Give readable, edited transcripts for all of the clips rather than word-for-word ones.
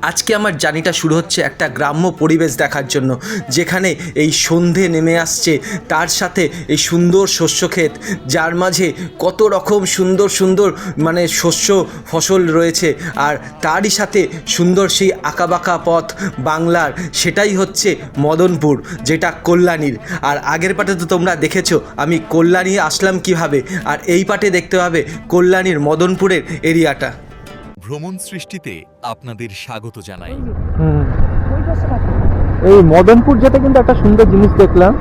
আজকে আমার জার্নিটা শুরু হচ্ছে একটা গ্রাম্য পরিবেশ দেখার জন্য, যেখানে এই সন্ধে নেমে আসছে, তার সাথে এই সুন্দর শস্য ক্ষেত, যার মাঝে কত রকম সুন্দর সুন্দর মানে শস্য ফসল রয়েছে, আর তারই সাথে সুন্দর সেই আঁকাবাঁকা পথ বাংলার, সেটাই হচ্ছে মদনপুর, যেটা কল্যাণীর। আর আগের পাটে তো তোমরা দেখেছো আমি কল্যাণী আসলাম কিভাবে, আর এই পাটে দেখতে হবে কল্যাণীর মদনপুরের এরিয়াটা। ভ্রমণ সৃষ্টিতে আপনাদের স্বাগত জানাই। এই মদনপুর যেটা কিন্তু একটা সুন্দর জিনিস দেখলাম,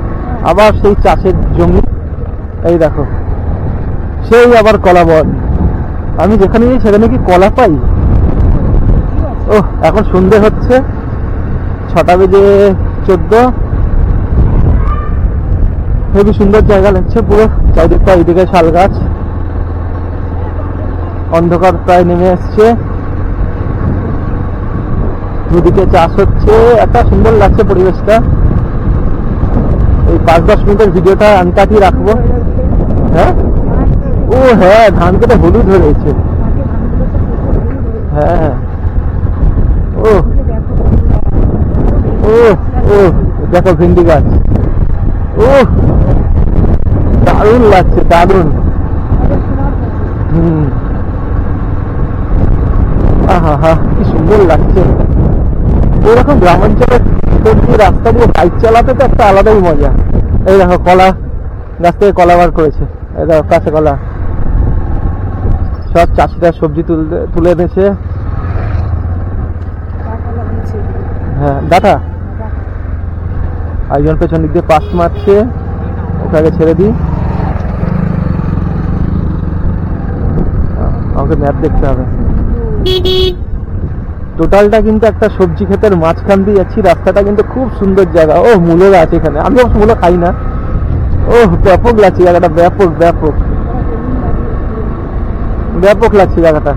আবার সেই চাষের জমি, এই দেখো সেই আবার কলা বন। আমি যেখানে যাই সেখানে কি কলা পাই? ও এখন সন্ধে হচ্ছে, 6:14। খুবই সুন্দর জায়গা লাগছে, পুরো চারিদিকটা, এইদিকে শাল গাছ, অন্ধকার প্রায় নেমে আসছে, দুদিকে চাষ হচ্ছে, একটা সুন্দর লাগছে পরিবেশটা। এই 5-10 মিনিটের ভিডিওটা আমি কাটিয়ে রাখবো। হ্যাঁ, ও হ্যাঁ, ধান কেটে হলুদ হয়েছে। হ্যাঁ, ও ও ও দেখো ভিন্ডি গাছ, ও দারুণ লাগছে, দারুণ। আহা, কি সুন্দর লাগছে। ওরকম গ্রামাঞ্চলের রাস্তা দিয়ে বাইক চালাতে তো একটা আলাদাই মজা। এই দেখো কলা গাছ থেকে কলা বার করেছে, এই দেখো কাঁচা কলা, সব চাষিরা সবজি তুলে এনেছে। হ্যাঁ, ডাটা একজন পেছন দিক দিয়ে পাস মারছে, ওকে ছেড়ে দিই। আমাকে ম্যাপ দেখতে হবে। টোটালটা কিন্তু একটা সবজি ক্ষেতের মাঝখান দিয়ে যাচ্ছি, রাস্তাটা কিন্তু খুব সুন্দর জায়গা। ও মূলো আছে এখানে, আমি অবশ্য মূলো খাই না। ও ব্যাপক লাগছে জায়গাটা, ব্যাপক ব্যাপক ব্যাপক লাগছে জায়গাটা।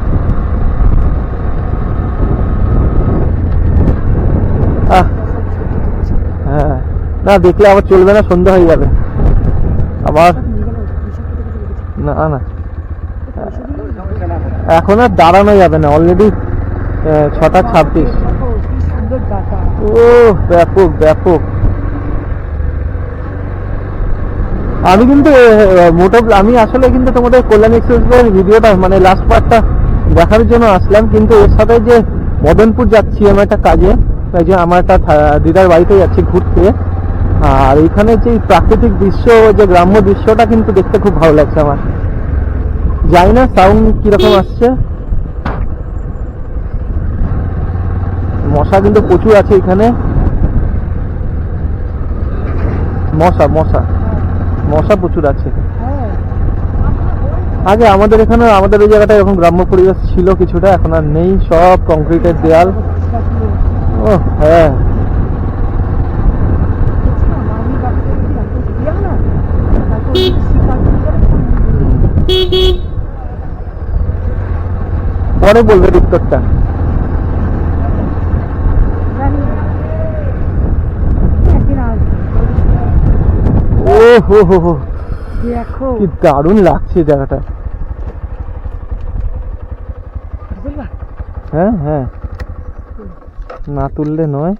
হ্যাঁ, না দেখলে আবার চলবে না, সন্ধ্যা হয়ে যাবে আবার। না না, এখন আর দাঁড়ানো যাবে না, অলরেডি 6:26। ও ব্যাপক ব্যাপক। আমি কিন্তু আমি আসলে কিন্তু তোমাদের কল্যাণ এক্সপ্রেসের ভিডিওটা মানে লাস্ট পার্টটা দেখার জন্য আসলাম, কিন্তু এর সাথে যে মদনপুর যাচ্ছি আমি একটা কাজে, তাই যে আমার একটা দিদার বাড়িতে যাচ্ছি ঘুরতে, আর এখানে যে প্রাকৃতিক দৃশ্য, যে গ্রাম্য দৃশ্যটা কিন্তু দেখতে খুব ভালো লাগছে আমার। জানি না সাউন্ড কিরকম আসছে। মশা কিন্তু প্রচুর আছে এখানে, মশা মশা মশা প্রচুর আছে। আগে আমাদের এখানে, আমাদের ওই জায়গাটা এরকম গ্রাম্য পরিবেশ ছিল কিছুটা, এখন আর নেই, সব কংক্রিটের দেয়াল। ও হ্যাঁ, পরে বলবে উত্তরটা। ও হো হো হো, কি দারুণ লাগছে জায়গাটা। হ্যাঁ হ্যাঁ, না তুললে নয়।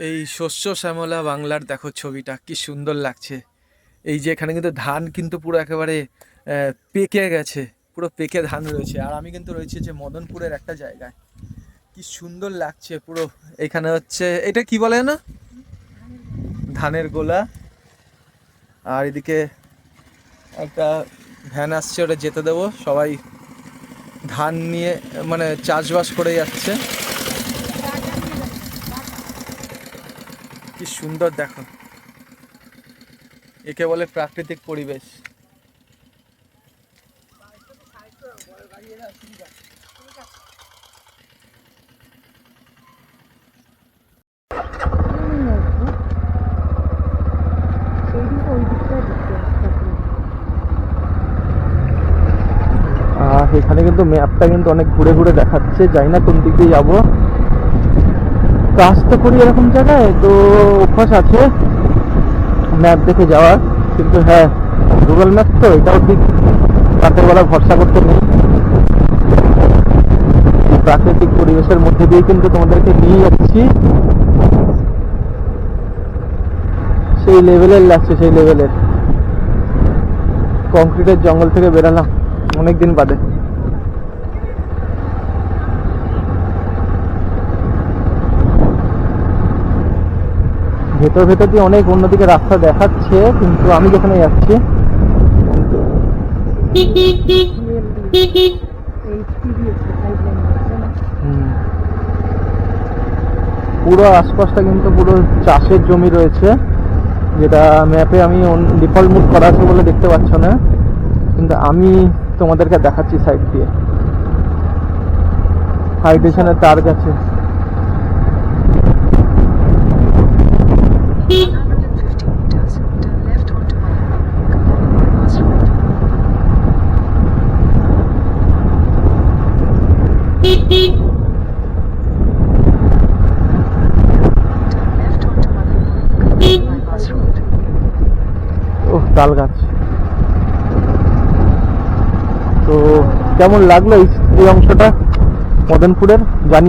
এই শস্য শ্যামলা বাংলার দেখো ছবিটা কি সুন্দর লাগছে। এই যে এখানে কিন্তু ধান কিন্তু পুরো একেবারে পেকে গেছে, পুরো পেকে ধান রয়েছে, আর আমি কিন্তু রয়েছে যে মদনপুরের একটা জায়গায়, কি সুন্দর লাগছে পুরো। এখানে হচ্ছে এটা কি বলে না, ধানের গোলা, আর এদিকে একটা ভ্যান আসছে, ওটা যেতে দেবো। সবাই ধান নিয়ে মানে চাষবাস করে যাচ্ছে, কি সুন্দর দেখো, একে বলে প্রাকৃতিক পরিবেশ। এখানে কিন্তু ম্যাপটা কিন্তু অনেক ঘুরে ঘুরে দেখাচ্ছে, জানি না কোন দিক দিয়ে যাবো। কাজ তো করি এরকম জায়গায়, তো অভ্যাস আছে ম্যাপ দেখে যাওয়ার, কিন্তু হ্যাঁ গুগল ম্যাপ তো এটাও ঠিক, রাতের বেলা ভরসা করতে নেই। প্রাকৃতিক পরিবেশের মধ্যে দিয়ে কিন্তু তোমাদেরকে নিয়ে যাচ্ছি। সেই লেভেলের লাগছে, সেই লেভেলের। কংক্রিটের জঙ্গল থেকে বেরালাম অনেকদিন বাদে। ভেতর ভেতর দিয়ে অনেক অন্যদিকে রাস্তা দেখাচ্ছে, কিন্তু আমি যেখানে যাচ্ছি পুরো আশপাশটা কিন্তু পুরো চাষের জমি রয়েছে, যেটা ম্যাপে আমি ডিফল্ট মুড করা আছে বলে দেখতে পাচ্ছ না, কিন্তু আমি তোমাদেরকে দেখাচ্ছি সাইড দিয়ে। হাই স্টেশনের তার কাছে তাল গাছ। তো কেমন লাগলো এই অংশটা মদনপুরের জানি।